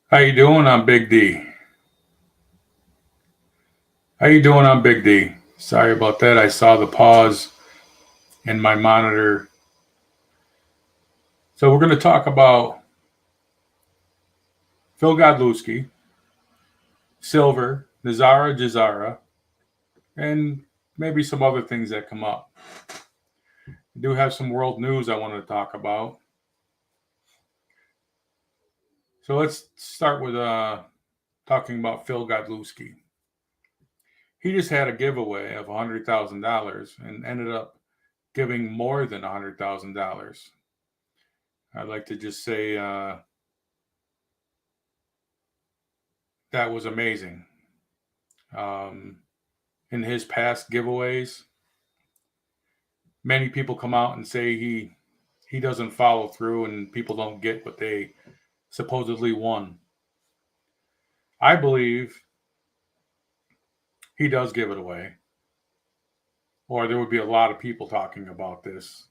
How you doing? I'm Big D. How you doing? I'm Big D. Sorry about that. I saw the pause in my monitor. So we're going to talk about Phil Godlewski, Silver, Nesara, Gesara, and maybe some other things that come up. I do have some world news I want to talk about. So let's start with talking about Phil Godlewski. He just had a giveaway of $100,000 and ended up giving more than $100,000. I'd like to just say that was amazing. Um, in his past giveaways, many people come out and say he doesn't follow through and people don't get what they supposedly won. I believe he does give it away, or there would be a lot of people talking about this.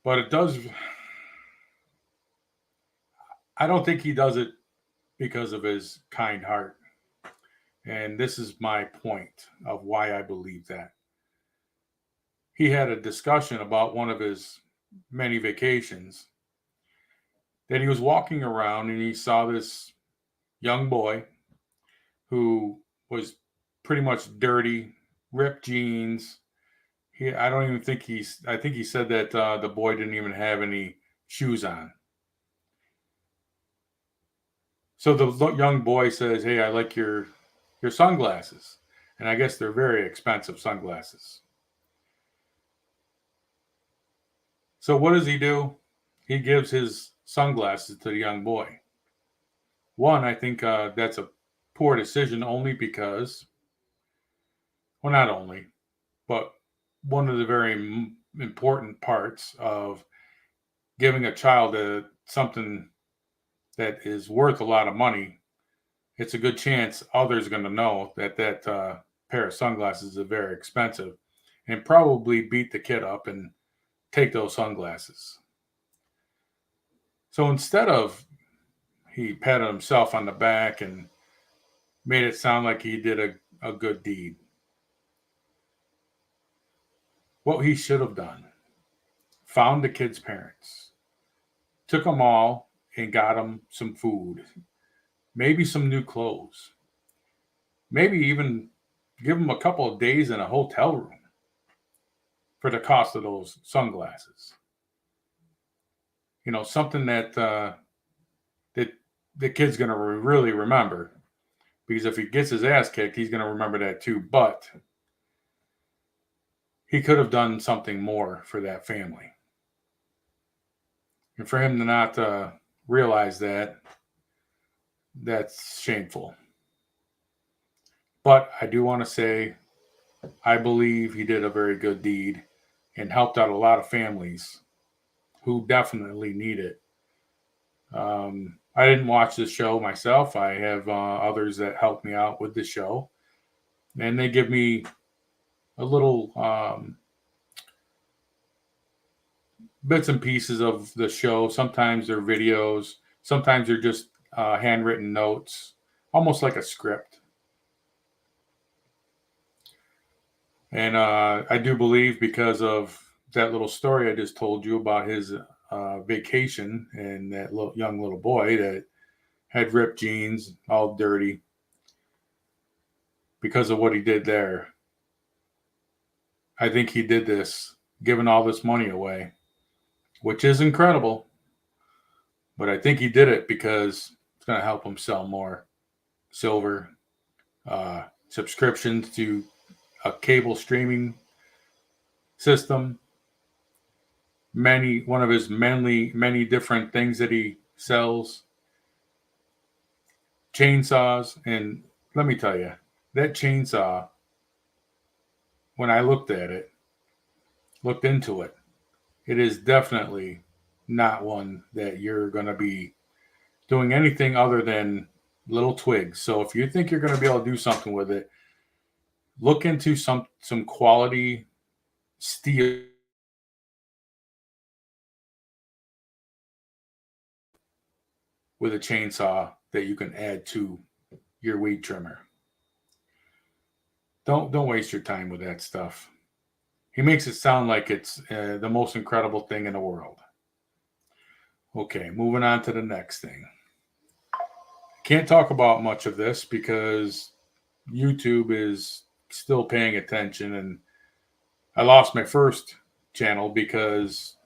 But it does. I don't think he does it because of his kind heart. And this is my point of why I believe that. He had a discussion about one of his many vacations that he was walking around and he saw this young boy who was pretty much dirty, ripped jeans. I don't even think I think he said that the boy didn't even have any shoes on. So the young boy says, "Hey, I like your sunglasses," and I guess they're very expensive sunglasses. So what does he do? He gives his sunglasses to the young boy. One, I think that's a poor decision only because, well, not only, but one of the very important parts of giving a child something that is worth a lot of money, it's a good chance others are going to know that pair of sunglasses is very expensive and probably beat the kid up and take those sunglasses. So instead of he patted himself on the back and made it sound like he did a good deed, what he should have done, found the kid's parents, took them all and got them some food, maybe some new clothes, maybe even give them a couple of days in a hotel room for the cost of those sunglasses. Something that the kid's going to really remember, because if he gets his ass kicked, he's going to remember that too. But he could have done something more for that family, and for him to not realize that, that's shameful. But I do want to say I believe he did a very good deed and helped out a lot of families who definitely need it. I didn't watch this show myself. I have others that help me out with the show, and they give me a little bits and pieces of the show. Sometimes they're videos, sometimes they're just handwritten notes, almost like a script. And I do believe because of that little story I just told you about his vacation and that young little boy that had ripped jeans, all dirty, because of what he did there. I think he did this, giving all this money away, which is incredible. But I think he did it because it's going to help him sell more silver, subscriptions to a cable streaming system, one of his many different things that he sells, chainsaws. And let me tell you, that chainsaw, when I looked into it, it is definitely not one that you're going to be doing anything other than little twigs. So if you think you're going to be able to do something with it, look into some quality steel. with a chainsaw that you can add to your weed trimmer. Don't waste your time with that stuff. He makes it sound like it's the most incredible thing in the world. Okay, moving on to the next thing. Can't talk about much of this because YouTube is still paying attention, and I lost my first channel because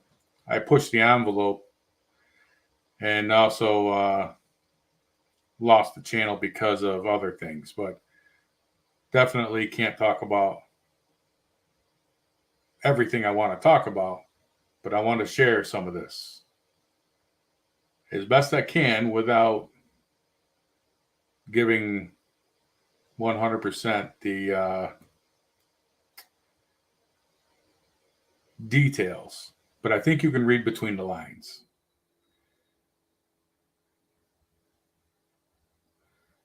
I pushed the envelope, and also lost the channel because of other things. But definitely can't talk about everything I want to talk about, but I want to share some of this as best I can without giving 100% the details. But I think you can read between the lines.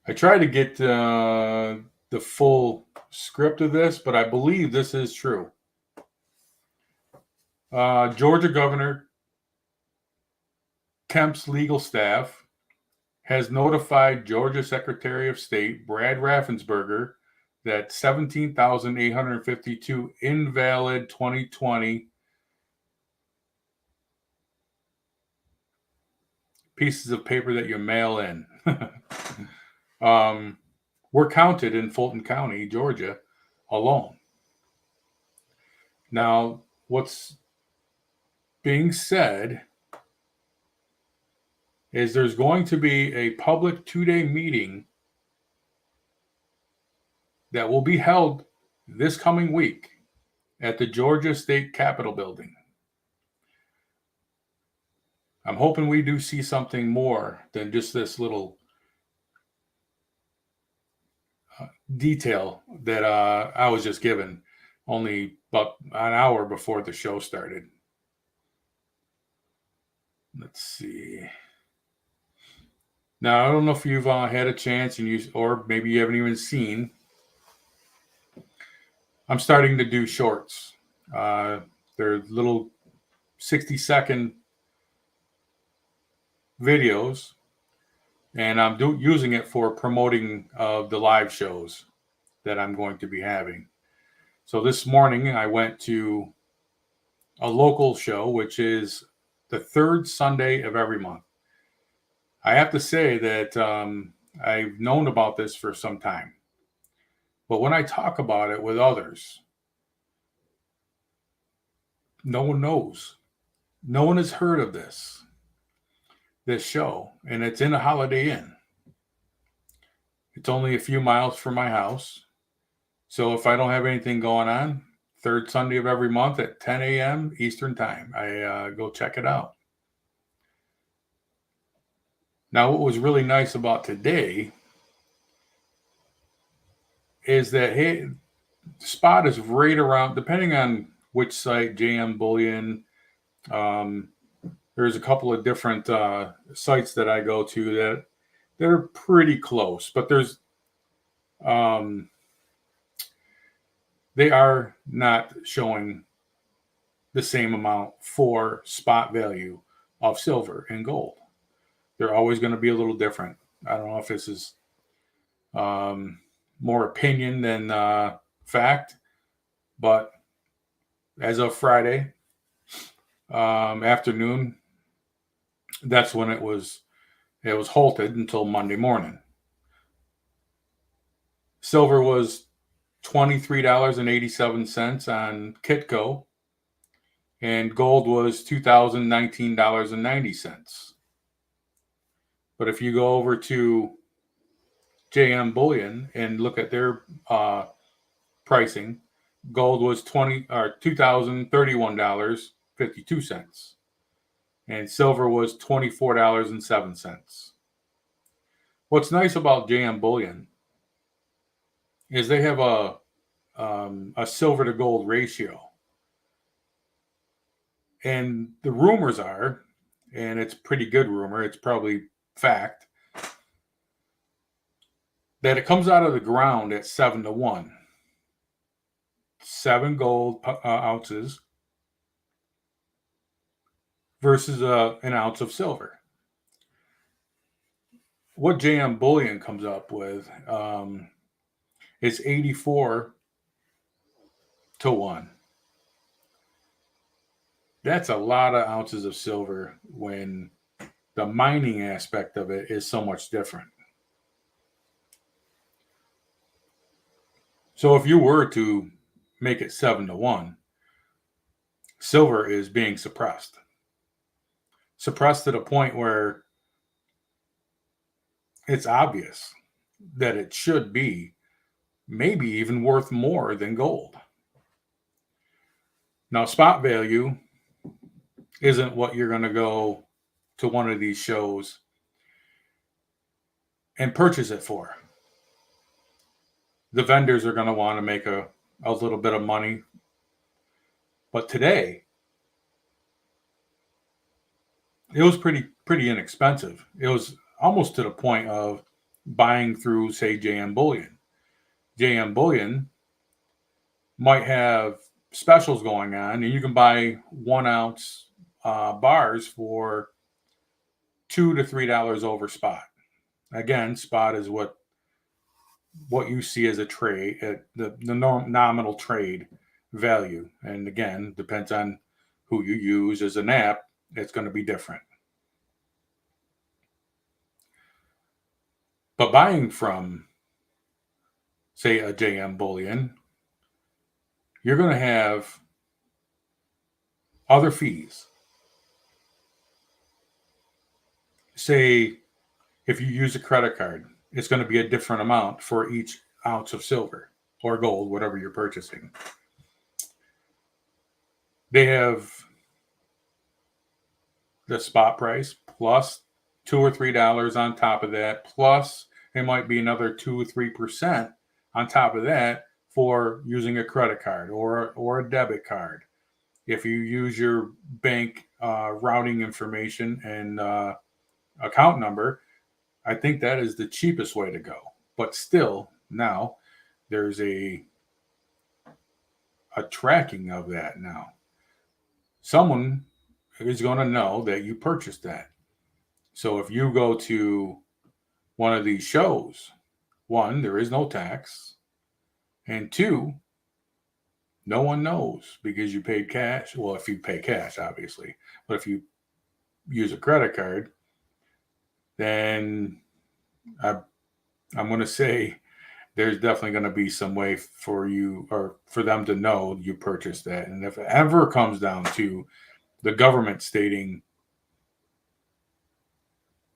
I tried to get the full script of this, but I believe this is true. Georgia Governor Kemp's legal staff has notified Georgia Secretary of State Brad Raffensperger that 17,852 invalid 2020 pieces of paper that you mail in were counted in Fulton County, Georgia, alone. Now, what's being said is there's going to be a public 2-day meeting that will be held this coming week at the Georgia State Capitol building. I'm hoping we do see something more than just this little detail that I was just given only about an hour before the show started. Let's see. Now, I don't know if you've had a chance or maybe you haven't even seen. I'm starting to do shorts. They're little 60-second videos, and I'm using it for promoting the live shows that I'm going to be having. So this morning I went to a local show, which is the third Sunday of every month. I have to say that I've known about this for some time, but when I talk about it with others, no one knows. No one has heard of this show, and it's in a Holiday Inn. It's only a few miles from my house. So if I don't have anything going on, third Sunday of every month at 10 a.m. Eastern Time, I go check it out. Now, what was really nice about today is that, hey, the spot is right around, depending on which site, JM Bullion, there's a couple of different sites that I go to that they're pretty close, but there's they are not showing the same amount for spot value of silver and gold. They're always going to be a little different. I don't know if this is more opinion than fact, but as of Friday afternoon, that's when it was halted until Monday morning. Silver was $23.87 on Kitco, and gold was $2,019.90. But if you go over to JM Bullion and look at their pricing, gold was $2,031.52, and silver was $24.07. What's nice about JM Bullion is they have a silver to gold ratio, and the rumors are, and it's pretty good rumor, it's probably fact, that it comes out of the ground at 7-1. 7 gold ounces versus an ounce of silver. what JM Bullion comes up with is 84 to 1. That's a lot of ounces of silver when the mining aspect of it is so much different. So if you were to make it 7 to 1, silver is being suppressed. Suppressed to the point where it's obvious that it should be maybe even worth more than gold. Now, spot value isn't what you're going to go to one of these shows and purchase it for. The vendors are going to want to make a little bit of money. But today, it was pretty inexpensive. It was almost to the point of buying through, say, JM Bullion. JM Bullion might have specials going on, and you can buy 1 ounce bars for $2 to $3 over spot. Again, spot is what you see as a trade, the nominal trade value, and again, depends on who you use as an app. It's going to be different. But buying from, say, a JM Bullion, you're going to have other fees. Say, if you use a credit card, it's going to be a different amount for each ounce of silver or gold, whatever you're purchasing. They have the spot price plus $2 or $3 on top of that, plus it might be another 2 or 3% on top of that for using a credit card or a debit card. If you use your bank routing information and account number, I think that is the cheapest way to go. But still, now there's a tracking of that now. Someone is going to know that you purchased that. So if you go to one of these shows, 1, there is no tax, and 2, no one knows because you paid cash. Well, if you pay cash, obviously, but if you use a credit card, then I'm going to say there's definitely going to be some way for you or for them to know you purchased that. And if it ever comes down to the government stating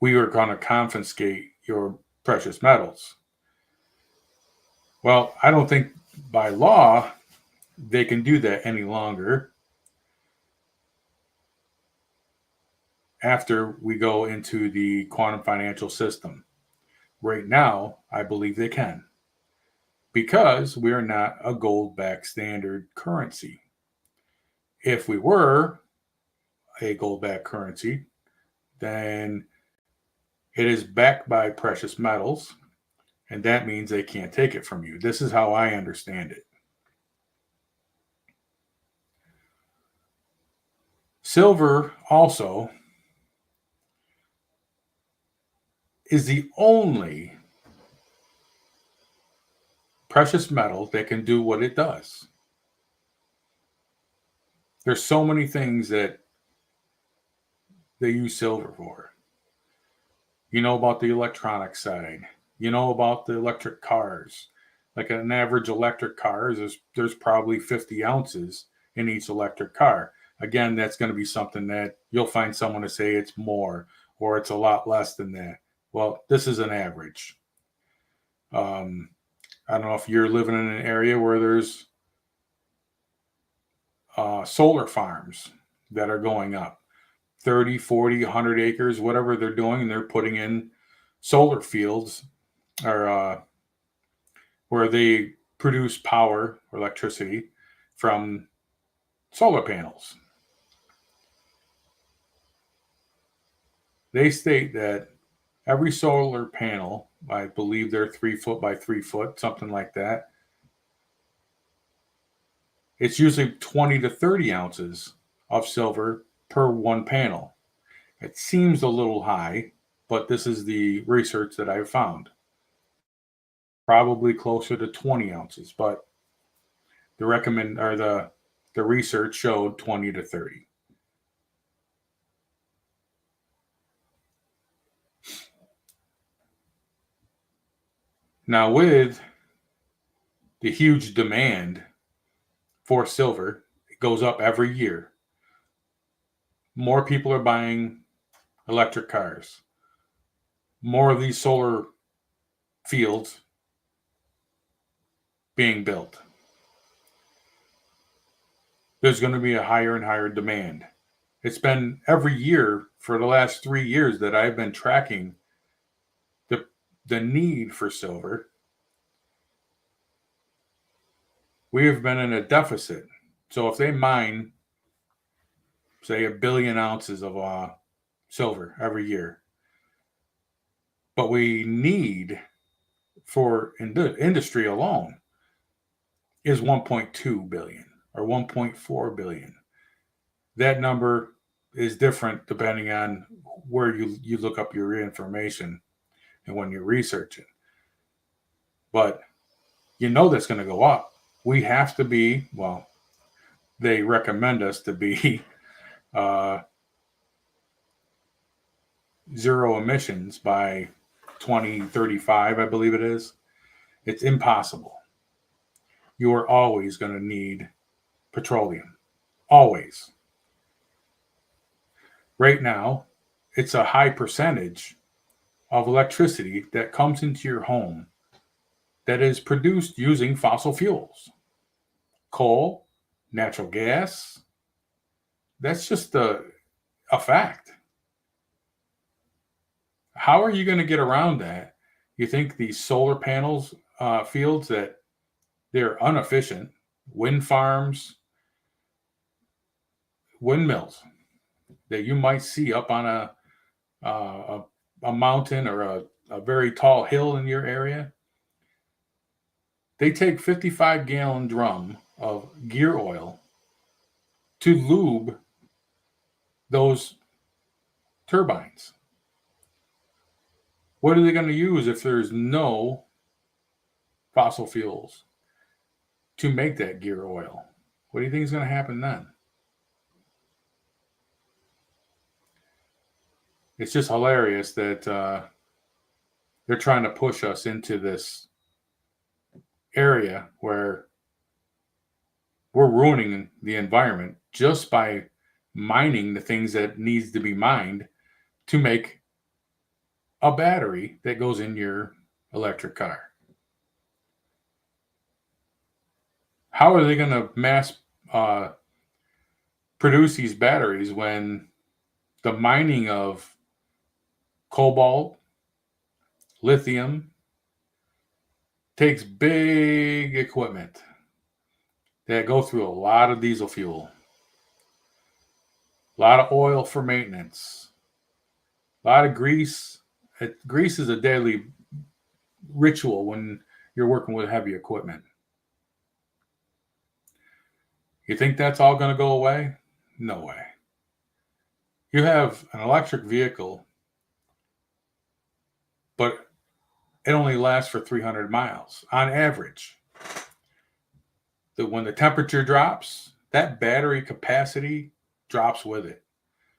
we are going to confiscate your precious metals, well, I don't think by law they can do that any longer after we go into the quantum financial system. Right now, I believe they can, because we are not a gold-backed standard currency. If we were a gold-backed currency, then it is backed by precious metals, and that means they can't take it from you. This is how I understand it. Silver also is the only precious metal that can do what it does. There's so many things that they use silver for. You know about the electronic side. You know about the electric cars. Like an average electric car, there's probably 50 ounces in each electric car. Again, that's going to be something that you'll find someone to say it's more or it's a lot less than that. Well, this is an average. I don't know if you're living in an area where there's solar farms that are going up 30, 40, 100 acres, whatever they're doing, and they're putting in solar fields or where they produce power or electricity from solar panels. They state that every solar panel, I believe they're 3 foot by 3 foot, something like that, it's usually 20 to 30 ounces of silver per one panel. It seems a little high, but this is the research that I've found. Probably closer to 20 ounces, but the research showed 20 to 30. Now, with the huge demand for silver, it goes up every year. More people are buying electric cars. More of these solar fields being built. There's going to be a higher and higher demand. It's been every year for the last 3 years that I've been tracking the need for silver. We have been in a deficit. So if they mine, say, 1 billion ounces of silver every year, but we need for industry alone is 1.2 billion or 1.4 billion. That number is different depending on where you look up your information and when you're researching. But that's going to go up. We have to be, they recommend us to be zero emissions by 2035, I believe it is. It's impossible. You are always going to need petroleum. Always. Right now, it's a high percentage of electricity that comes into your home that is produced using fossil fuels. Coal, natural gas. That's just a fact. How are you going to get around that? You think these solar panels fields that they're inefficient, wind farms, windmills that you might see up on a mountain or a very tall hill in your area, they take 55-gallon drum of gear oil to lube those turbines. What are they going to use if there's no fossil fuels to make that gear oil? What do you think is going to happen then? It's just hilarious that they're trying to push us into this area where we're ruining the environment just by mining the things that needs to be mined to make a battery that goes in your electric car. How are they going to mass produce these batteries when the mining of cobalt, lithium takes big equipment that go through a lot of diesel fuel, a lot of oil for maintenance, a lot of grease. Grease is a daily ritual when you're working with heavy equipment. You think that's all going to go away? No way. You have an electric vehicle, but it only lasts for 300 miles on average. When the temperature drops, that battery capacity drops with it.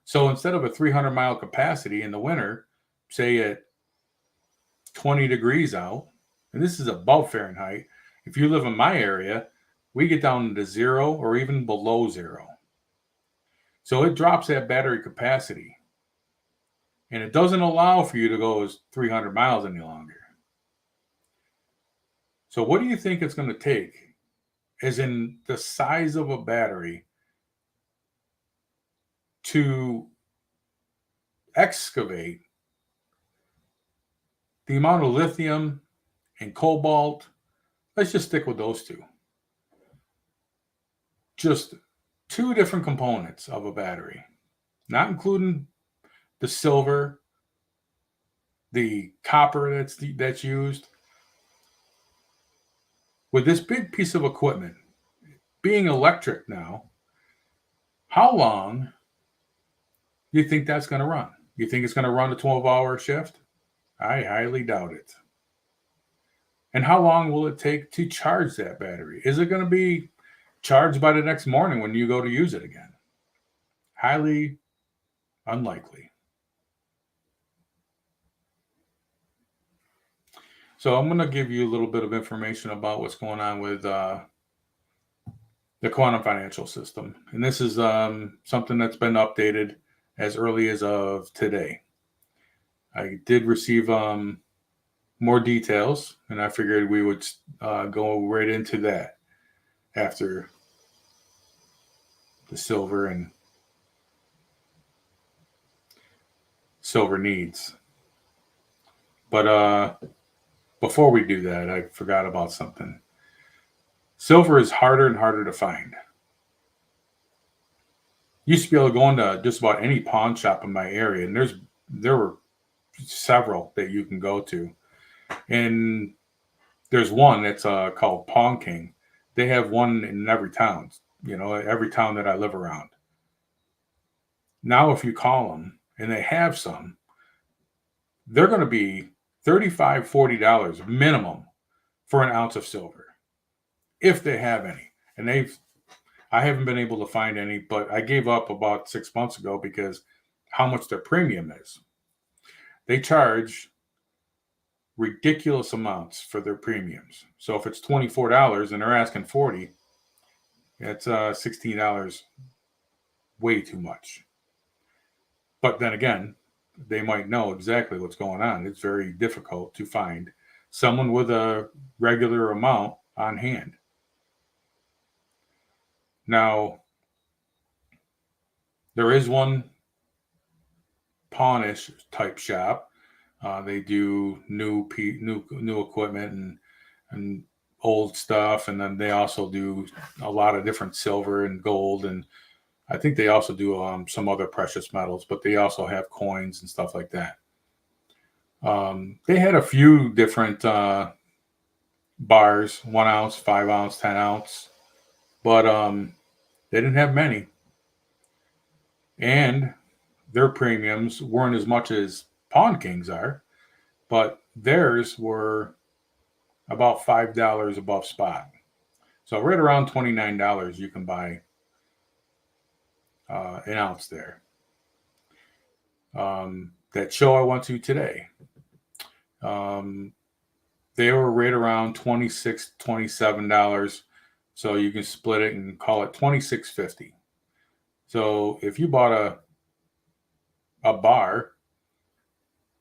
So instead of a 300-mile capacity in the winter, say at 20 degrees out, and this is above Fahrenheit, if you live in my area, we get down to 0 or even below 0. So it drops that battery capacity. And it doesn't allow for you to go as 300 miles any longer. So what do you think it's going to take, as in the size of a battery, to excavate the amount of lithium and cobalt? Let's just stick with those two. Just two different components of a battery, not including the silver, the copper that's used. With this big piece of equipment being electric now, how long do you think that's going to run? You think it's going to run a 12-hour shift? I highly doubt it. And how long will it take to charge that battery? Is it going to be charged by the next morning when you go to use it again? Highly unlikely. So I'm going to give you a little bit of information about what's going on with the quantum financial system. And this is something that's been updated as early as of today. I did receive more details, and I figured we would go right into that after the silver and silver needs. But before we do that, I forgot about something. Silver is harder and harder to find. Used to be able to go into just about any pawn shop in my area, and there were several that you can go to. And there's one that's called Pawn King. They have one in every town, every town that I live around. Now, if you call them and they have some, they're going to be $35, $40 minimum for an ounce of silver, if they have any. And I haven't been able to find any, but I gave up about 6 months ago because how much their premium is. They charge ridiculous amounts for their premiums. So if it's $24 and they're asking $40, it's $16 way too much. But then again, they might know exactly what's going on. It's very difficult to find someone with a regular amount on hand. Now, there is one pawnish type shop. They do new equipment and old stuff, and then they also do a lot of different silver and gold, and I think they also do some other precious metals, but they also have coins and stuff like that. They had a few different bars, 1 ounce, 5 ounce, 10 ounce, but they didn't have many. And their premiums weren't as much as Pawn Kings are, but theirs were about $5 above spot. So right around $29 you can buy an ounce there. That show I went to today, they were right around $26, $27. So you can split it and call it $26.50. So if you bought a bar,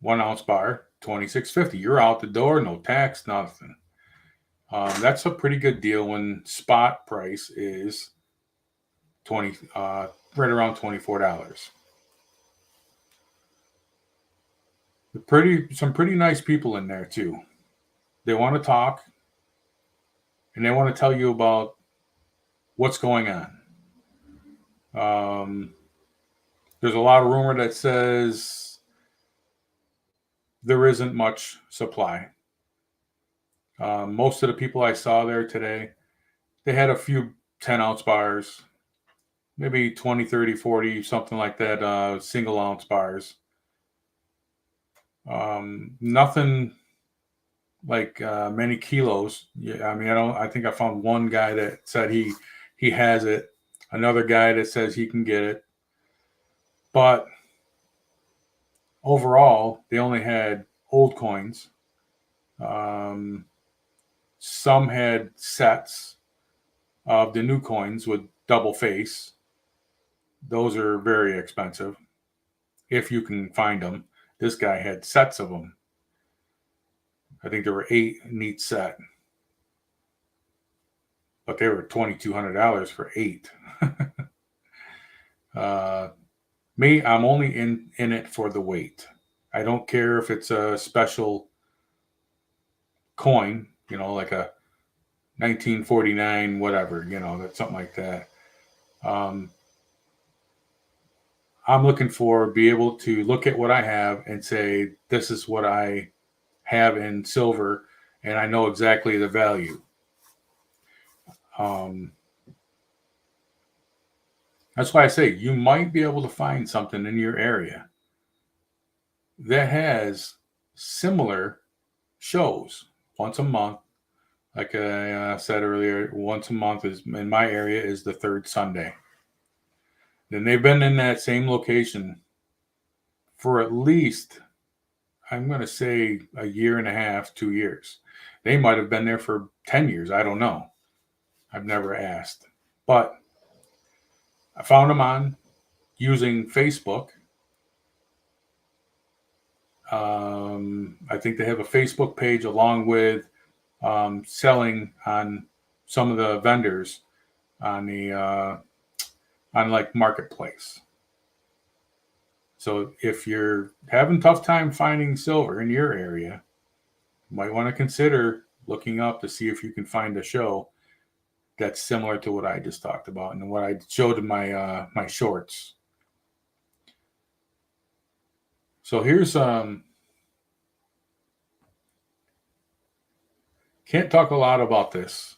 1 ounce bar, $26.50, you're out the door, no tax, nothing. That's a pretty good deal when spot price is right around $24. Some pretty nice people in there too. They want to talk and they want to tell you about what's going on. There's a lot of rumor that says there isn't much supply. Most of the people I saw there today, they had a few 10 ounce bars, maybe 20, 30, 40, something like that, single ounce bars. Nothing like many kilos. Yeah, I mean, I think I found one guy that said he has it, another guy that says he can get it. But overall, they only had old coins. Some had sets of the new coins with double face. Those are very expensive if you can find them. This guy had sets of them. I think there were 8 in each set, but they were $2,200 for 8. Me, I'm only in it for the weight. I don't care if it's a special coin, like a 1949 whatever, that's something like that. I'm looking for be able to look at what I have and say, this is what I have in silver, and I know exactly the value. That's why I say you might be able to find something in your area. that has similar shows once a month. Like I said earlier, once a month is in my area is the third Sunday. And they've been in that same location for at least, I'm going to say, a year and a half, 2 years. They might have been there for 10 years. I don't know. I've never asked. But I found them on using Facebook. I think they have a Facebook page along with selling on some of the vendors on the on like Marketplace. So if you're having a tough time finding silver in your area, you might want to consider looking up to see if you can find a show that's similar to what I just talked about and what I showed in my my shorts. So here's can't talk a lot about this,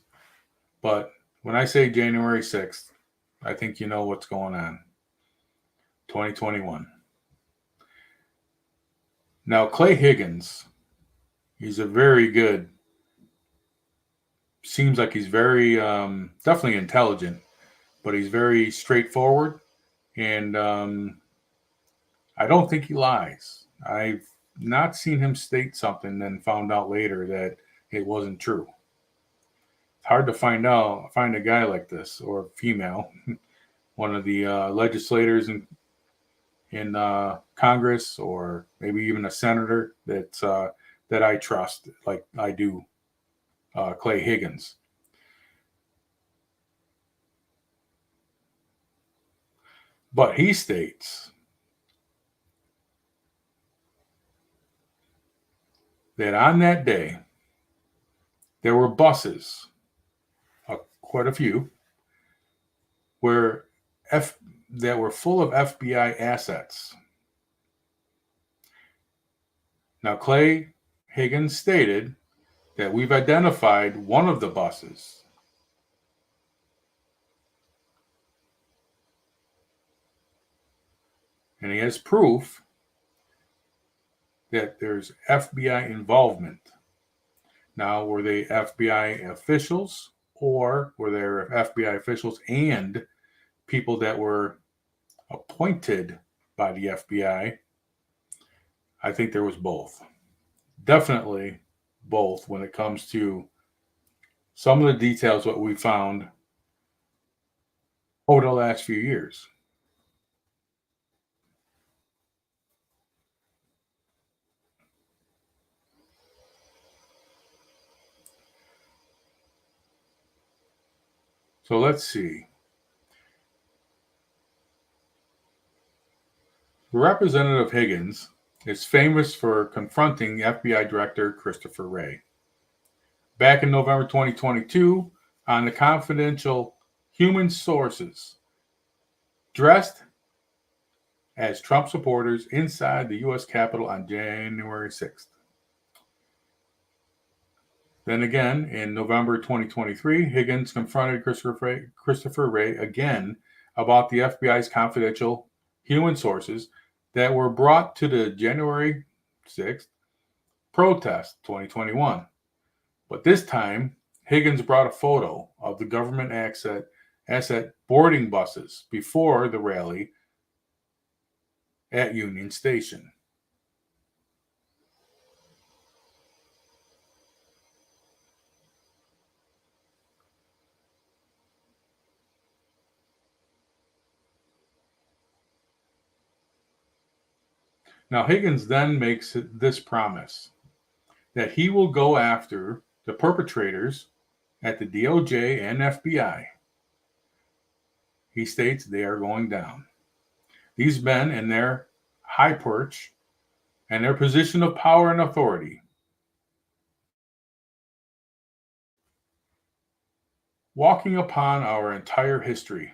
but when I say January 6th, I think you know what's going on. 2021. Now, Clay Higgins, he's a very good, seems like he's very, definitely intelligent, but he's very straightforward. And I don't think he lies. I've not seen him state something, then found out later that it wasn't true. It's hard to find a guy like this or female, one of the legislators in Congress, or maybe even a senator that I trust, like I do Clay Higgins. But he states that on that day, there were buses, quite a few, that were full of FBI assets. Now, Clay Higgins stated that we've identified one of the buses. And he has proof that there's FBI involvement. Now, were they FBI officials, or were there FBI officials and people that were appointed by the FBI? I think there was both. Definitely both when it comes to some of the details what we found over the last few years. So let's see. Representative Higgins is famous for confronting FBI Director Christopher Wray. Back in November 2022, on the confidential human sources, dressed as Trump supporters inside the U.S. Capitol on January 6th. Then again, in November 2023, Higgins confronted Christopher Wray again about the FBI's confidential human sources that were brought to the January 6th protest 2021. But this time, Higgins brought a photo of the government asset boarding buses before the rally at Union Station. Now, Higgins then makes this promise that he will go after the perpetrators at the DOJ and FBI. He states they are going down. These men in their high perch and their position of power and authority, walking upon our entire history,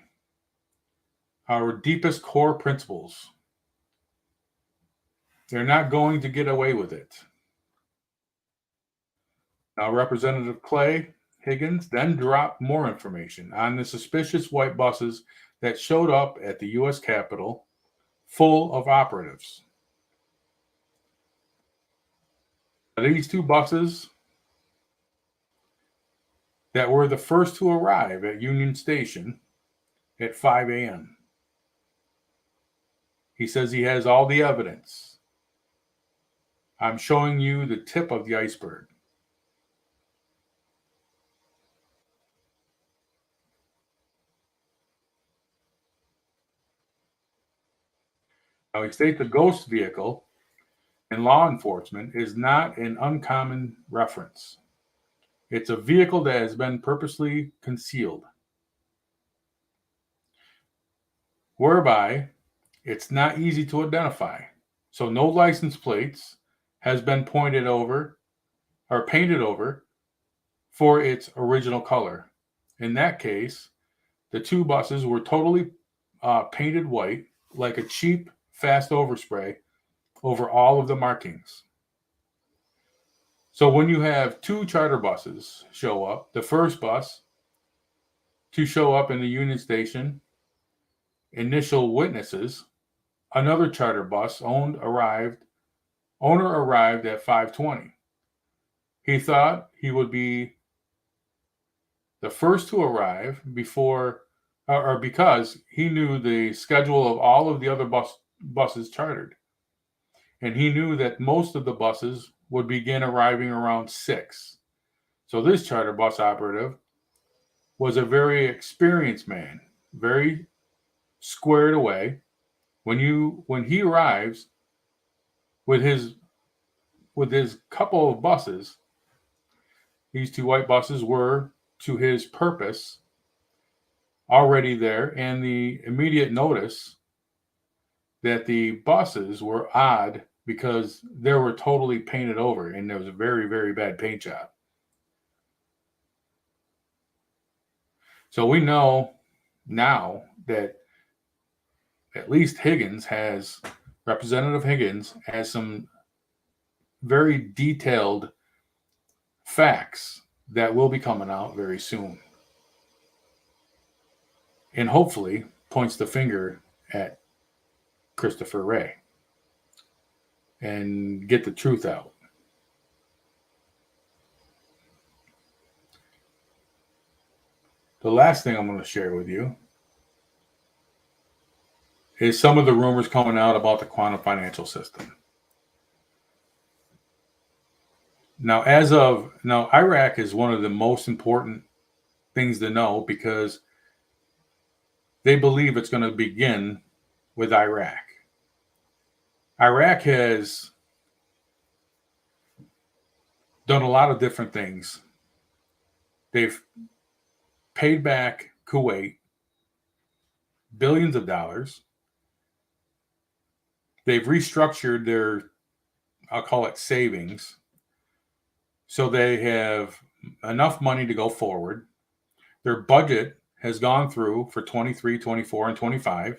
our deepest core principles, they're not going to get away with it. Now, Representative Clay Higgins then dropped more information on the suspicious white buses that showed up at the U.S. Capitol full of operatives. These two buses that were the first to arrive at Union Station at 5 a.m. He says he has all the evidence. I'm showing you the tip of the iceberg. Now, he states the ghost vehicle in law enforcement is not an uncommon reference. It's a vehicle that has been purposely concealed, whereby it's not easy to identify. So no license plates has been pointed over or painted over for its original color. In that case, the two buses were totally painted white, like a cheap fast overspray over all of the markings. So when you have two charter buses show up, the first bus to show up in the Union Station, initial witnesses, another charter bus owner arrived at 5:20. He thought he would be the first to arrive before or because he knew the schedule of all of the other buses chartered. And he knew that most of the buses would begin arriving around 6. So this charter bus operative was a very experienced man, very squared away. When he arrives with his couple of buses, these two white buses were to his purpose already there, and the immediate notice that the buses were odd because they were totally painted over and there was a very, very bad paint job. So we know now that at least Representative Higgins has some very detailed facts that will be coming out very soon. And hopefully points the finger at Christopher Wray and get the truth out. The last thing I'm going to share with you is some of the rumors coming out about the quantum financial system. Now, Iraq is one of the most important things to know because they believe it's going to begin with Iraq. Iraq has done a lot of different things. They've paid back Kuwait billions of dollars. They've restructured their, I'll call it savings, so they have enough money to go forward. Their budget has gone through for 23, 24, and 25.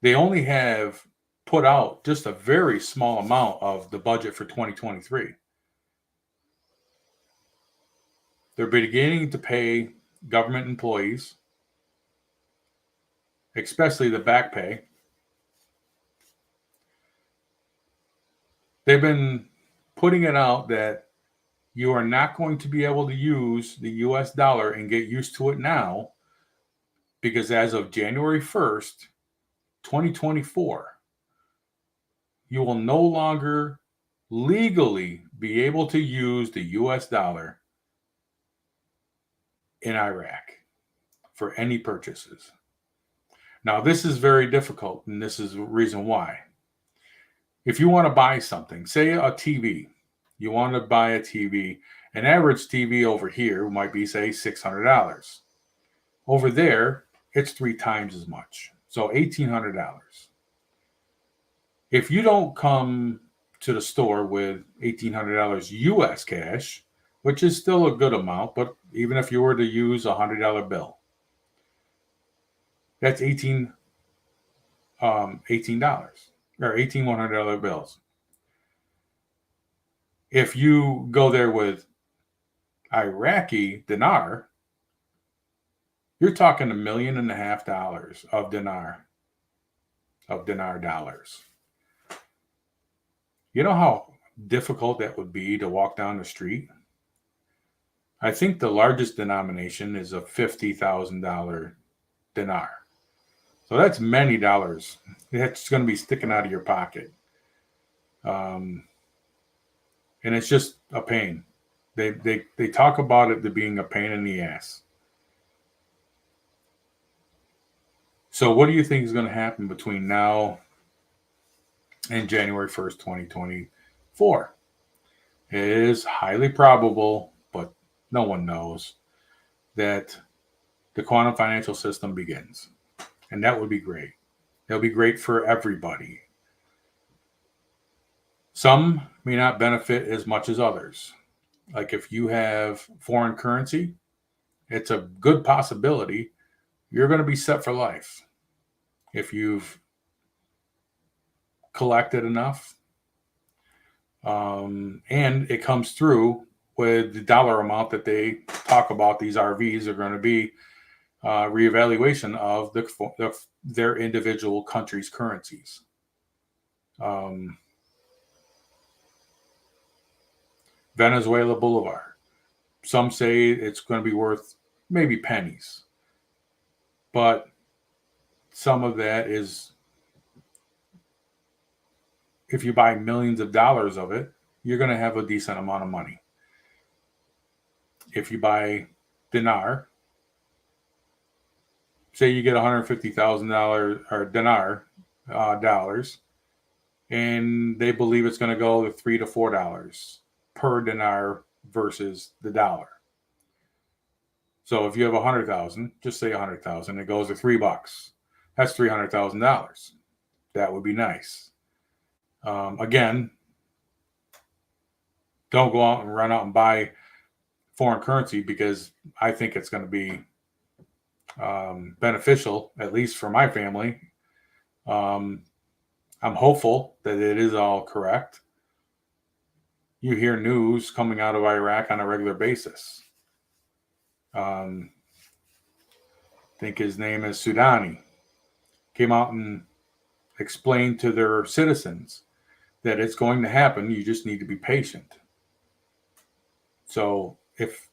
They only have put out just a very small amount of the budget for 2023. They're beginning to pay government employees, especially the back pay. They've been putting it out that you are not going to be able to use the US dollar and get used to it now, because as of January 1st, 2024, you will no longer legally be able to use the US dollar in Iraq for any purchases. Now, this is very difficult, and this is the reason why. If you want to buy something, say a TV, you want to buy a TV, an average TV over here might be, say, $600. Over there, it's 3 times as much, so $1,800. If you don't come to the store with $1,800 US cash, which is still a good amount, but even if you were to use a $100 bill, that's $18 or 18 $100 bills. If you go there with Iraqi dinar, you're talking $1.5 million of dinar dollars. You know how difficult that would be to walk down the street. I think the largest denomination is a $50,000 dinar. So that's many dollars. That's going to be sticking out of your pocket. And it's just a pain. They talk about it being a pain in the ass. So what do you think is going to happen between now and January 1st, 2024? It is highly probable, but no one knows, that the quantum financial system begins. And that would be great. It'll be great for everybody. Some may not benefit as much as others. Like if you have foreign currency, it's a good possibility you're going to be set for life. If you've collected enough, and it comes through with the dollar amount that they talk about, these RVs are going to be reevaluation of their individual countries' currencies. Venezuela Boulevard. Some say it's going to be worth maybe pennies. But some of that is, if you buy millions of dollars of it, you're going to have a decent amount of money. If you buy dinar, say you get $150,000 or dinar dollars, and they believe it's going to go to $3 to $4 per dinar versus the dollar. So if you have 100,000, just say 100,000, it goes to $3. That's $300,000. That would be nice. Again, don't go out and run out and buy foreign currency, because I think it's going to be beneficial, at least for my family. I'm hopeful that it is all correct. You hear news coming out of Iraq on a regular basis. I think his name is Sudani. Came out and explained to their citizens that it's going to happen. You just need to be patient. So if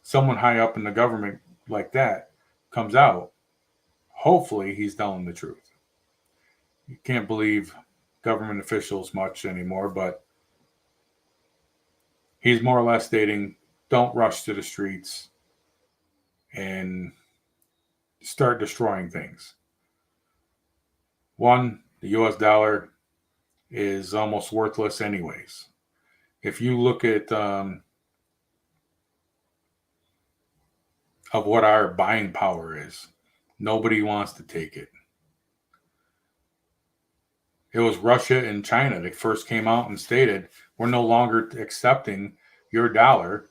someone high up in the government like that comes out, hopefully he's telling the truth. You can't believe government officials much anymore, but he's more or less stating, don't rush to the streets and start destroying things. One, the US dollar is almost worthless anyways. If you look at of what our buying power is, nobody wants to take it. It was Russia and China that first came out and stated, we're no longer accepting your dollar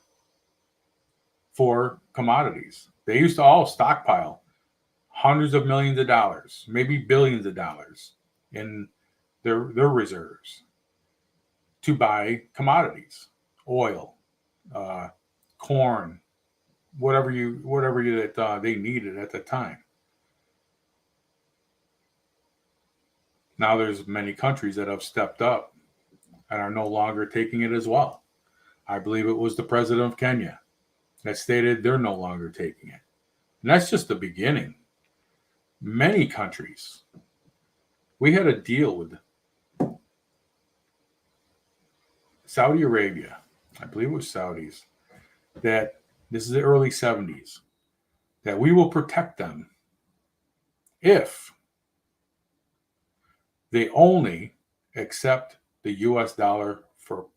for commodities. They used to all stockpile hundreds of millions of dollars, maybe billions of dollars in their reserves to buy commodities, oil, corn, whatever that they needed at the time. Now there's many countries that have stepped up and are no longer taking it as well. I believe it was the president of Kenya that stated they're no longer taking it. And that's just the beginning. Many countries. We had a deal with Saudi Arabia, I believe it was Saudis, that this is the early 70s, that we will protect them if they only accept the US dollar for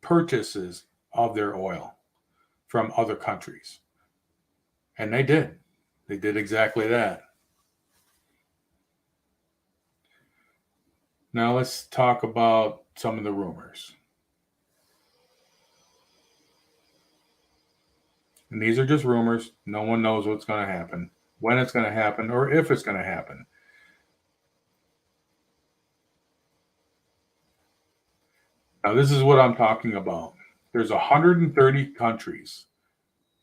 purchases of their oil from other countries. And they did. They did exactly that. Now let's talk about some of the rumors. And these are just rumors. No one knows what's going to happen, when it's going to happen, or if it's going to happen. Now, this is what I'm talking about. There's 130 countries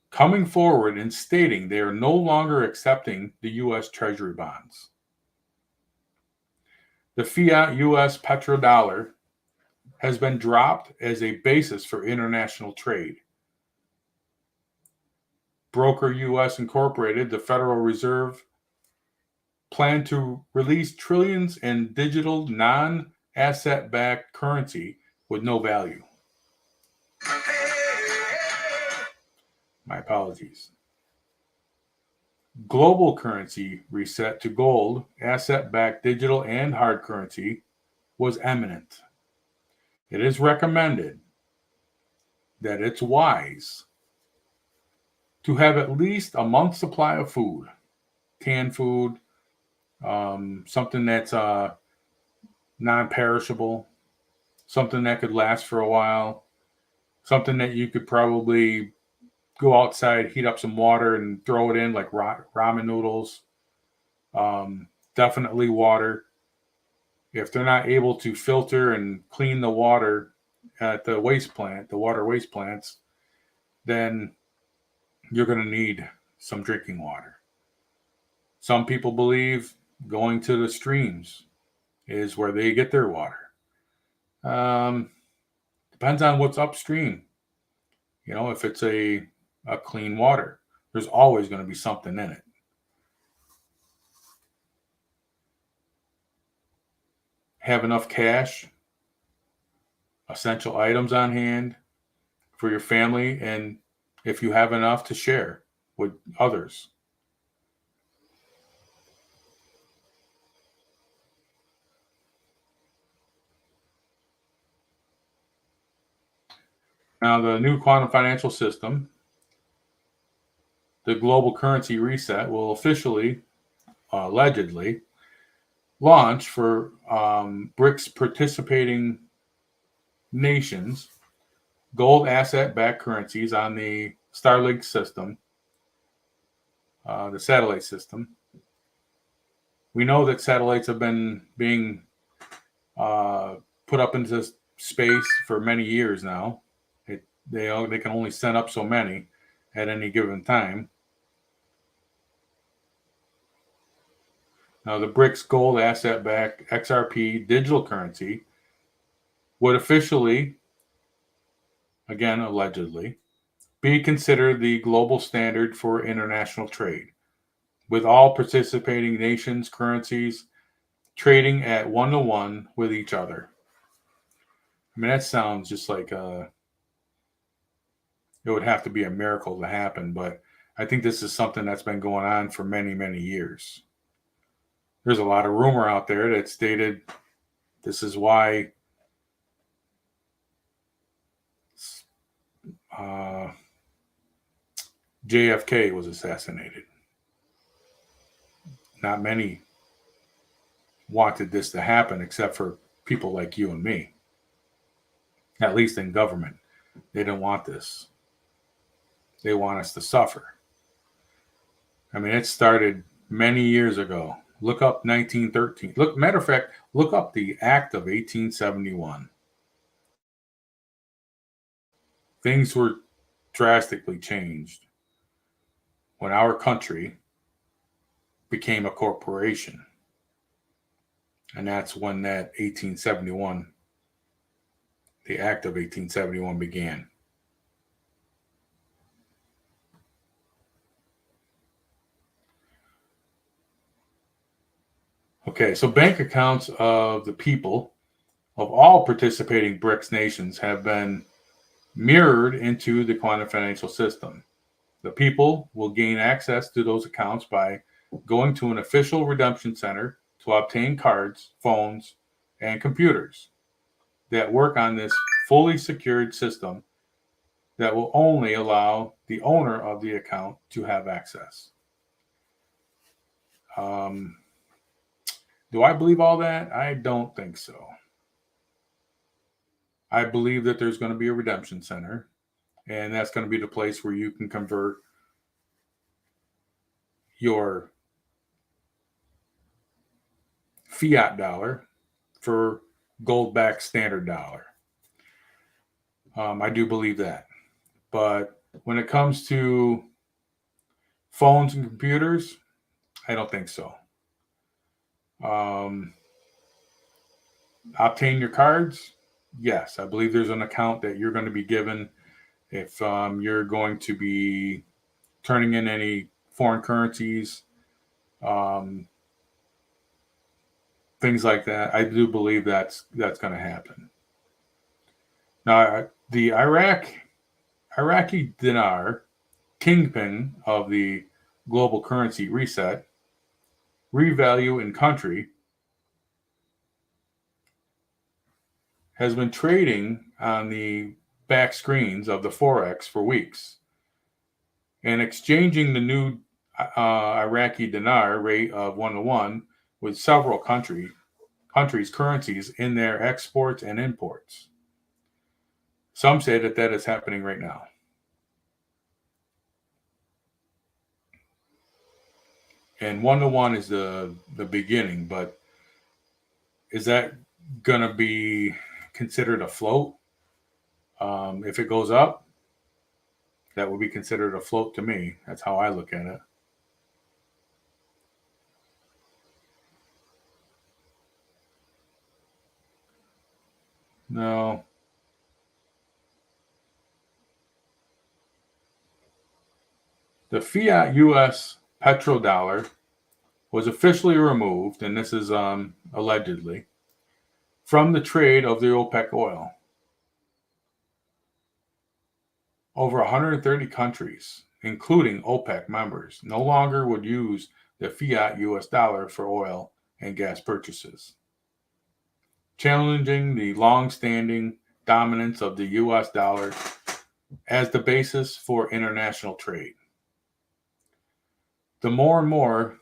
coming forward and stating they are no longer accepting the U.S. Treasury bonds. The fiat U.S. petrodollar has been dropped as a basis for international trade. Broker US Incorporated, the Federal Reserve, planned to release trillions in digital non-asset backed currency with no value. My apologies. Global currency reset to gold, asset-backed digital and hard currency was imminent. It is recommended that it's wise to have at least a month's supply of food, canned food, something that's non-perishable, something that could last for a while, something that you could probably go outside, heat up some water and throw it in, like ramen noodles. Definitely water. If they're not able to filter and clean the water at the waste plant, the water waste plants, then you're going to need some drinking water. Some people believe going to the streams is where they get their water. Depends on what's upstream. You know, if it's a clean water, there's always going to be something in it. Have enough cash, essential items on hand for your family, and if you have enough, to share with others. Now, the new quantum financial system, the global currency reset, will officially, allegedly, launch for BRICS participating nations gold asset-backed currencies on the Starlink system, the satellite system. We know that satellites have been being put up into space for many years now. They can only send up so many at any given time. Now, the BRICS gold asset-backed XRP digital currency would officially, again allegedly, be considered the global standard for international trade, with all participating nations' currencies trading at 1-to-1 with each other. I mean, that sounds just like it would have to be a miracle to happen, but I think this is something that's been going on for many, many years. There's a lot of rumor out there that stated this is why JFK was assassinated. Not many wanted this to happen except for people like you and me. At least in government. They don't want this. They want us to suffer. I mean, it started many years ago. Look up 1913. Matter of fact, look up the Act of 1871. Things were drastically changed when our country became a corporation. And that's when that 1871, the Act of 1871 began. Okay, so bank accounts of the people of all participating BRICS nations have been mirrored into the quantum financial system. The people will gain access to those accounts by going to an official redemption center to obtain cards, phones, and computers that work on this fully secured system that will only allow the owner of the account to have access. Do I believe all that? I don't think so. I believe that there's going to be a redemption center, and that's going to be the place where you can convert your fiat dollar for gold-backed standard dollar. I do believe that. But when it comes to phones and computers, I don't think so. Obtain your cards. Yes, I believe there's an account that you're going to be given if you're going to be turning in any foreign currencies, um, things like that. I do believe that's going to happen. Now, the Iraqi dinar, kingpin of the global currency reset, revalue in country, has been trading on the back screens of the Forex for weeks and exchanging the new Iraqi dinar rate of 1 to 1 with several countries' currencies in their exports and imports. Some say that is happening right now. And 1 to 1 is the beginning, but is that going to be considered a float? If it goes up, that would be considered a float to me. That's how I look at it. No. The fiat US petrodollar was officially removed, and this is allegedly, from the trade of the OPEC oil. Over 130 countries, including OPEC members, no longer would use the fiat US dollar for oil and gas purchases, challenging the long-standing dominance of the US dollar as the basis for international trade. The more and more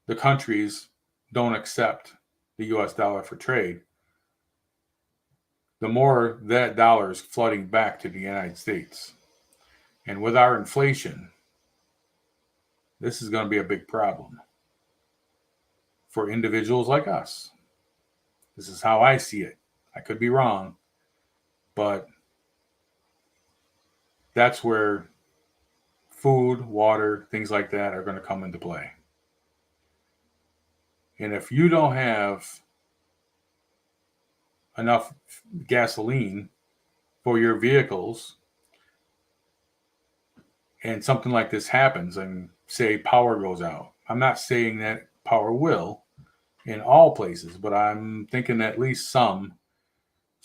the countries don't accept the US dollar for trade, the more that dollar is flooding back to the United States. And with our inflation, this is going to be a big problem for individuals like us. This is how I see it. I could be wrong, but that's where food, water, things like that are going to come into play. And if you don't have enough gasoline for your vehicles and something like this happens and say power goes out, I'm not saying that power will in all places, but I'm thinking at least some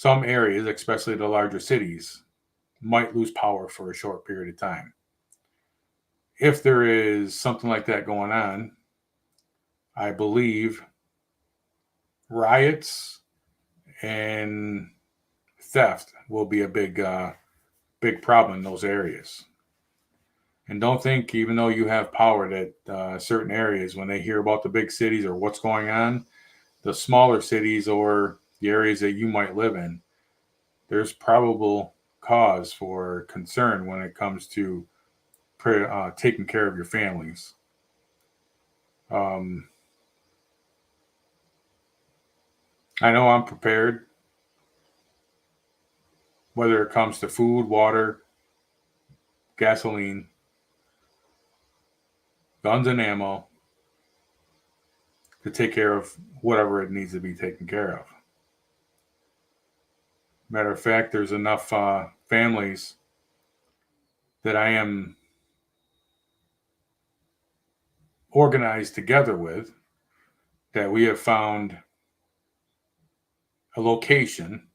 areas, especially the larger cities, might lose power for a short period of time. If there is something like that going on, I believe riots and theft will be a big problem in those areas. And don't think, even though you have power, that certain areas, when they hear about the big cities or what's going on, the smaller cities or the areas that you might live in, there's probable cause for concern when it comes to taking care of your families. I know I'm prepared, whether it comes to food, water, gasoline, guns and ammo, to take care of whatever it needs to be taken care of. Matter of fact, there's enough families that I am organized together with that we have found a location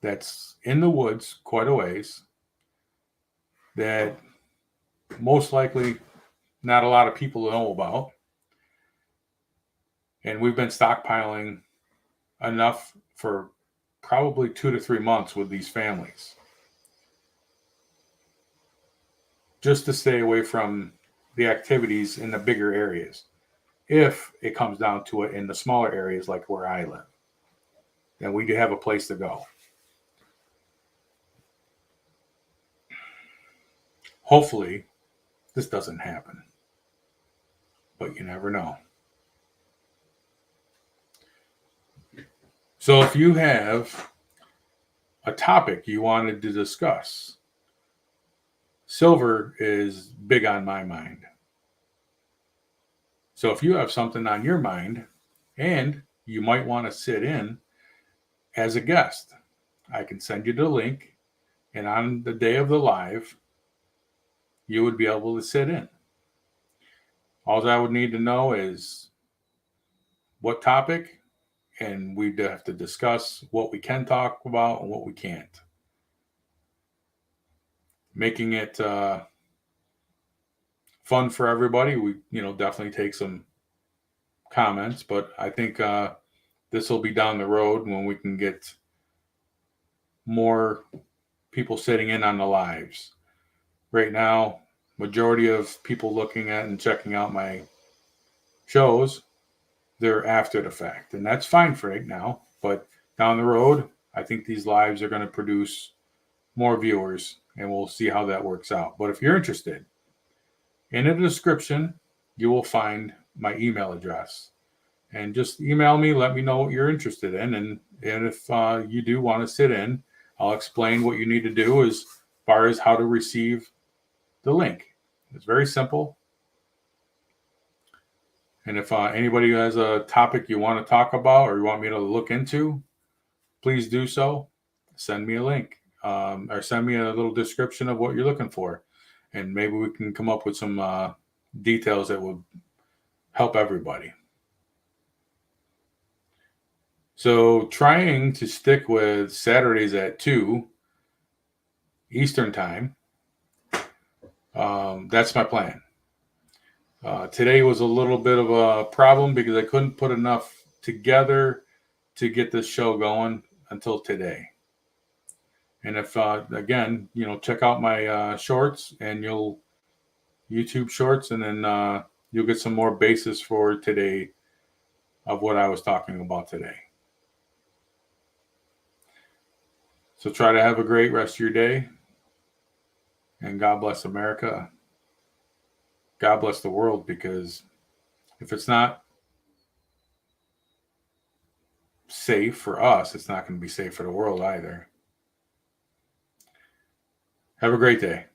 that's in the woods quite a ways that most likely not a lot of people know about. And we've been stockpiling enough for probably 2 to 3 months with these families, just to stay away from the activities in the bigger areas. If it comes down to it in the smaller areas like where I live, then we do have a place to go. Hopefully, this doesn't happen, but you never know. So if you have a topic you wanted to discuss, silver is big on my mind. So if you have something on your mind and you might want to sit in as a guest. I can send you the link, and on the day of the live, you would be able to sit in. All I would need to know is what topic, and we'd have to discuss what we can talk about and what we can't. Making it fun for everybody. We, definitely take some comments, but I think this will be down the road when we can get more people sitting in on the lives. Right now, majority of people looking at and checking out my shows, they're after the fact, and that's fine for right now. But down the road, I think these lives are going to produce more viewers, and we'll see how that works out. But if you're interested, in the description, you will find my email address. And just email me, let me know what you're interested in. And if you do want to sit in, I'll explain what you need to do as far as how to receive the link. It's very simple. And if anybody has a topic you want to talk about or you want me to look into, please do so. Send me a link or send me a little description of what you're looking for. And maybe we can come up with some details that would help everybody. So trying to stick with Saturdays at 2 Eastern time. That's my plan. Today was a little bit of a problem because I couldn't put enough together to get this show going until today. And if, again, check out my shorts and YouTube shorts, and then you'll get some more basis for today of what I was talking about today. So try to have a great rest of your day. And God bless America. God bless the world, because if it's not safe for us, it's not going to be safe for the world either. Have a great day.